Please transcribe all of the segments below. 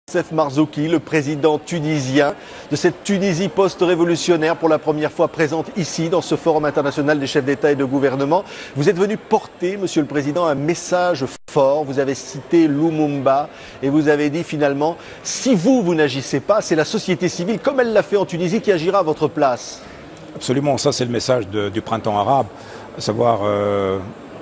Youssef Marzouki, le président tunisien de cette Tunisie post-révolutionnaire, pour la première fois présente ici dans ce forum international des chefs d'État et de gouvernement. Vous êtes venu porter, Monsieur le Président, un message fort. Vous avez cité Lumumba et vous avez dit finalement, si vous n'agissez pas, c'est la société civile, comme elle l'a fait en Tunisie, qui agira à votre place. Absolument, ça c'est le message du printemps arabe, à savoir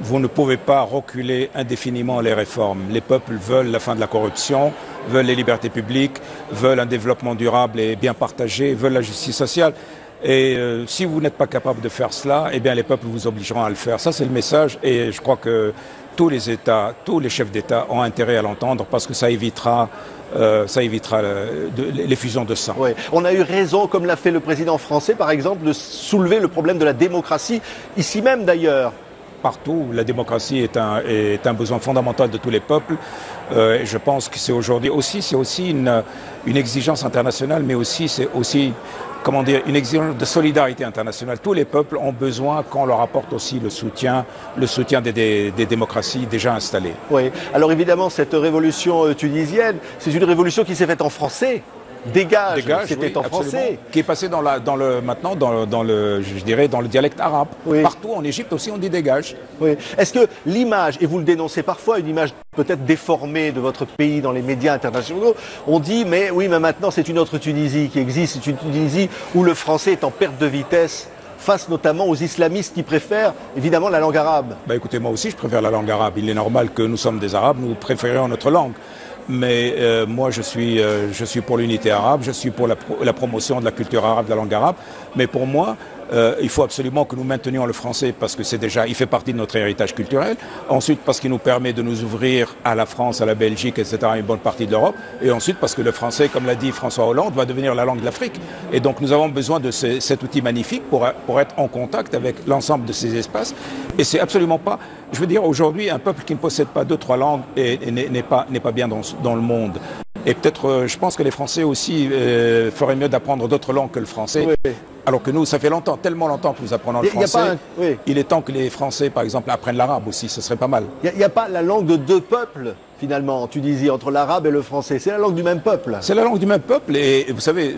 vous ne pouvez pas reculer indéfiniment les réformes. Les peuples veulent la fin de la corruption, veulent les libertés publiques, veulent un développement durable et bien partagé, veulent la justice sociale. Et si vous n'êtes pas capable de faire cela, eh bien les peuples vous obligeront à le faire. Ça c'est le message et je crois que tous les États, tous les chefs d'État ont intérêt à l'entendre parce que ça évitera l'effusion de sang. Oui. On a eu raison, comme l'a fait le président français par exemple, de soulever le problème de la démocratie, ici même d'ailleurs. Partout, la démocratie est un besoin fondamental de tous les peuples. Et je pense que c'est aujourd'hui aussi, une exigence internationale, mais aussi c'est aussi, comment dire, une exigence de solidarité internationale. Tous les peuples ont besoin qu'on leur apporte aussi le soutien des démocraties déjà installées. Oui. Alors évidemment, cette révolution tunisienne, c'est une révolution qui s'est faite en français. Dégage, c'était oui, en français. Qui est passé maintenant dans le dialecte arabe. Oui. Partout en Égypte aussi on dit dégage. Oui. Est-ce que l'image, et vous le dénoncez parfois, une image peut-être déformée de votre pays dans les médias internationaux, on dit mais oui mais maintenant c'est une autre Tunisie qui existe, c'est une Tunisie où le français est en perte de vitesse face notamment aux islamistes qui préfèrent évidemment la langue arabe. Bah écoutez, moi aussi je préfère la langue arabe. Il est normal que nous sommes des Arabes, nous préférons notre langue. Mais moi, je suis pour l'unité arabe, je suis pour la promotion de la culture arabe, de la langue arabe. Mais pour moi, il faut absolument que nous maintenions le français parce que il fait partie de notre héritage culturel. Ensuite, parce qu'il nous permet de nous ouvrir à la France, à la Belgique, etc., à une bonne partie de l'Europe. Et ensuite, parce que le français, comme l'a dit François Hollande, va devenir la langue de l'Afrique. Et donc, nous avons besoin de cet outil magnifique pour être en contact avec l'ensemble de ces espaces. Et c'est absolument pas, je veux dire, aujourd'hui, un peuple qui ne possède pas 2-3 langues n'est pas bien dans le monde. Et peut-être, je pense que les Français aussi feraient mieux d'apprendre d'autres langues que le français. Oui. Alors que nous, ça fait longtemps, tellement longtemps que nous apprenons le français. Oui. Il est temps que les Français, par exemple, apprennent l'arabe aussi, ce serait pas mal. Il n'y a pas la langue de deux peuples, finalement, en Tunisie, entre l'arabe et le français. C'est la langue du même peuple. C'est la langue du même peuple et vous savez...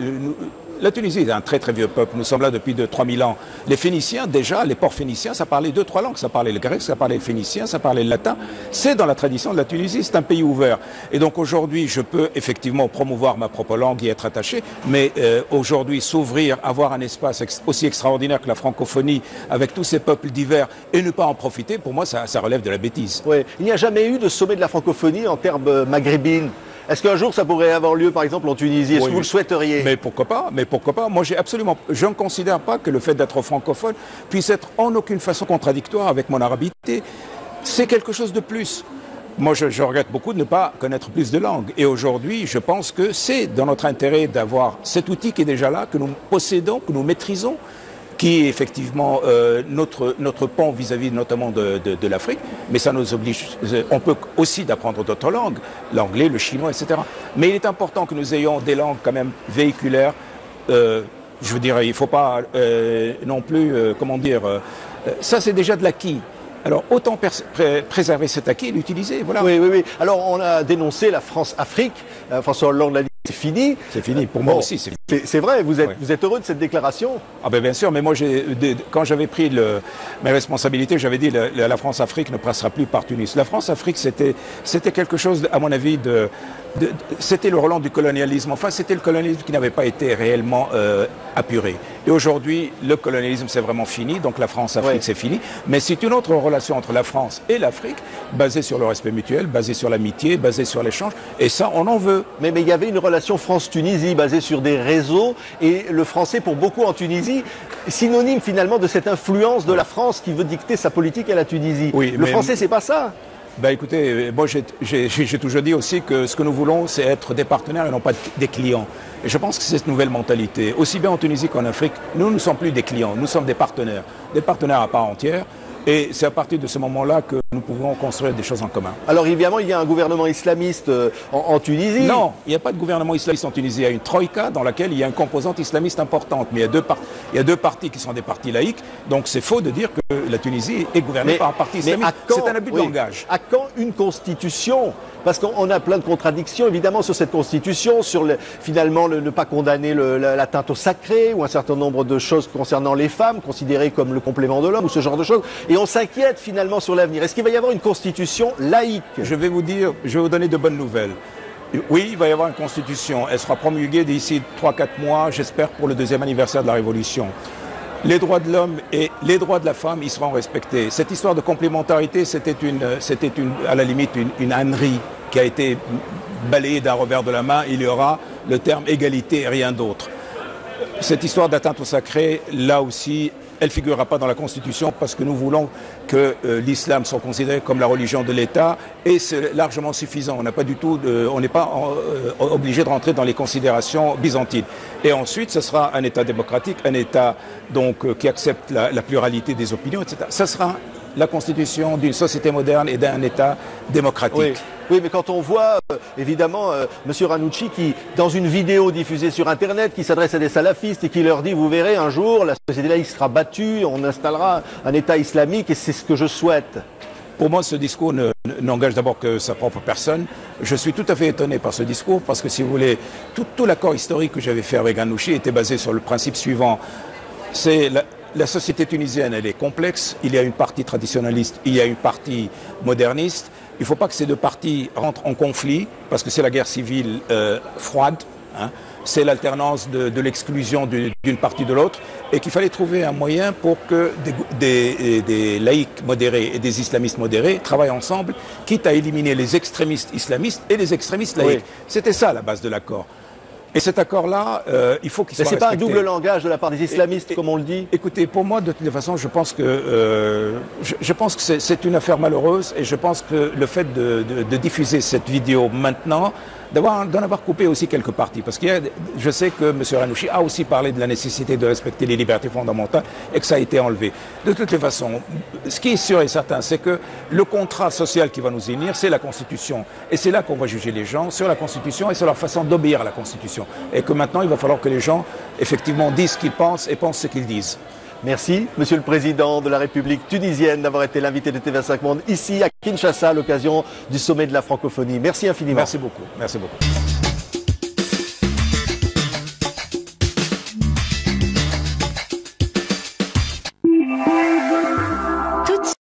La Tunisie est un très très vieux peuple, nous sommes là depuis 3000 ans. Les Phéniciens, déjà, les ports phéniciens, ça parlait 2-3 langues, ça parlait le grec, ça parlait le phénicien, ça parlait le latin. C'est dans la tradition de la Tunisie, c'est un pays ouvert. Et donc aujourd'hui, je peux effectivement promouvoir ma propre langue et être attaché, mais aujourd'hui, s'ouvrir, avoir un espace aussi extraordinaire que la francophonie, avec tous ces peuples divers, et ne pas en profiter, pour moi, ça relève de la bêtise. Oui. Il n'y a jamais eu de sommet de la francophonie en termes maghrébines. Est-ce qu'un jour ça pourrait avoir lieu par exemple en Tunisie? Est-ce que vous le souhaiteriez? Mais pourquoi pas? Moi je ne considère pas que le fait d'être francophone puisse être en aucune façon contradictoire avec mon arabité. C'est quelque chose de plus. Moi je regrette beaucoup de ne pas connaître plus de langues. Et aujourd'hui je pense que c'est dans notre intérêt d'avoir cet outil qui est déjà là, que nous possédons, que nous maîtrisons, qui est effectivement notre pont vis-à-vis notamment de l'Afrique, mais ça nous oblige, on peut aussi d'apprendre d'autres langues, l'anglais, le chinois, etc. Mais il est important que nous ayons des langues quand même véhiculaires, je veux dire, il ne faut pas non plus, ça c'est déjà de l'acquis. Alors autant préserver cet acquis et l'utiliser, voilà. Oui. Alors on a dénoncé la France-Afrique, François Hollande l'a dit, c'est fini. C'est fini, pour moi aussi c'est fini. C'est vrai, vous êtes heureux de cette déclaration? Ah ben bien sûr, mais moi quand j'avais pris mes responsabilités, j'avais dit la France-Afrique ne passera plus par Tunis. La France-Afrique c'était quelque chose, à mon avis, c'était le relent du colonialisme. Enfin, c'était le colonialisme qui n'avait pas été réellement apuré. Et aujourd'hui, le colonialisme c'est vraiment fini, donc la France-Afrique c'est fini. Mais c'est une autre relation entre la France et l'Afrique, basée sur le respect mutuel, basée sur l'amitié, basée sur l'échange. Et ça, on en veut. Mais il y avait une relation France-Tunisie basée sur des réseaux, et le français pour beaucoup en Tunisie, synonyme finalement de cette influence de la France qui veut dicter sa politique à la Tunisie. Oui, le français c'est pas ça. Ben écoutez, moi j'ai toujours dit aussi que ce que nous voulons c'est être des partenaires et non pas des clients. Et je pense que c'est cette nouvelle mentalité. Aussi bien en Tunisie qu'en Afrique, nous ne sommes plus des clients, nous sommes des partenaires à part entière. Et c'est à partir de ce moment-là que nous pouvons construire des choses en commun. Alors évidemment, il y a un gouvernement islamiste en Tunisie. Non, il n'y a pas de gouvernement islamiste en Tunisie. Il y a une troïka dans laquelle il y a une composante islamiste importante. Mais il y a deux partis qui sont des partis laïcs. Donc c'est faux de dire que la Tunisie est gouvernée par un parti islamiste. C'est un abus de langage. À quand une constitution? Parce qu'on a plein de contradictions, évidemment, sur cette constitution, sur finalement ne pas condamner l'atteinte au sacré ou un certain nombre de choses concernant les femmes, considérées comme le complément de l'homme ou ce genre de choses. Et on s'inquiète finalement sur l'avenir. Est-ce qu'il va y avoir une constitution laïque? Je vais vous donner de bonnes nouvelles. Oui, il va y avoir une constitution. Elle sera promulguée d'ici 3-4 mois, j'espère, pour le 2e anniversaire de la Révolution. Les droits de l'homme et les droits de la femme, ils seront respectés. Cette histoire de complémentarité, c'était à la limite une ânerie qui a été balayée d'un revers de la main. Il y aura le terme égalité et rien d'autre. Cette histoire d'atteinte au sacré, là aussi, elle ne figurera pas dans la Constitution parce que nous voulons que l'islam soit considéré comme la religion de l'État et c'est largement suffisant. On n'est pas obligé de rentrer dans les considérations byzantines. Et ensuite, ce sera un État démocratique, un État donc qui accepte la pluralité des opinions, etc. Ce sera la constitution d'une société moderne et d'un État démocratique. Oui, mais quand on voit, évidemment, M. Ranucci qui, dans une vidéo diffusée sur Internet, qui s'adresse à des salafistes et qui leur dit, vous verrez, un jour, la société laïque sera battue, on installera un État islamique et c'est ce que je souhaite. Pour moi, ce discours n'engage d'abord que sa propre personne. Je suis tout à fait étonné par ce discours parce que, si vous voulez, tout l'accord historique que j'avais fait avec Ranucci était basé sur le principe suivant. C'est la société tunisienne, elle est complexe. Il y a une partie traditionnaliste, il y a une partie moderniste. Il ne faut pas que ces deux parties rentrent en conflit, parce que c'est la guerre civile froide. Hein. C'est l'alternance de l'exclusion d'une partie de l'autre. Et qu'il fallait trouver un moyen pour que des laïcs modérés et des islamistes modérés travaillent ensemble, quitte à éliminer les extrémistes islamistes et les extrémistes laïcs. Oui. C'était ça la base de l'accord. Et cet accord-là, il faut qu'il soit respecté. Mais c'est pas un double langage de la part des islamistes, comme on le dit? Écoutez, pour moi, de toute façon, je pense que c'est une affaire malheureuse et je pense que le fait de diffuser cette vidéo maintenant, d'en avoir coupé aussi quelques parties. Parce que je sais que M. Ranucci a aussi parlé de la nécessité de respecter les libertés fondamentales et que ça a été enlevé. De toutes les façons, ce qui est sûr et certain, c'est que le contrat social qui va nous unir, c'est la Constitution. Et c'est là qu'on va juger les gens, sur la Constitution et sur leur façon d'obéir à la Constitution. Et que maintenant, il va falloir que les gens, effectivement, disent ce qu'ils pensent et pensent ce qu'ils disent. Merci, Monsieur le Président de la République tunisienne, d'avoir été l'invité de TV5 Monde ici à Kinshasa à l'occasion du sommet de la francophonie. Merci infiniment. Merci beaucoup. Merci beaucoup.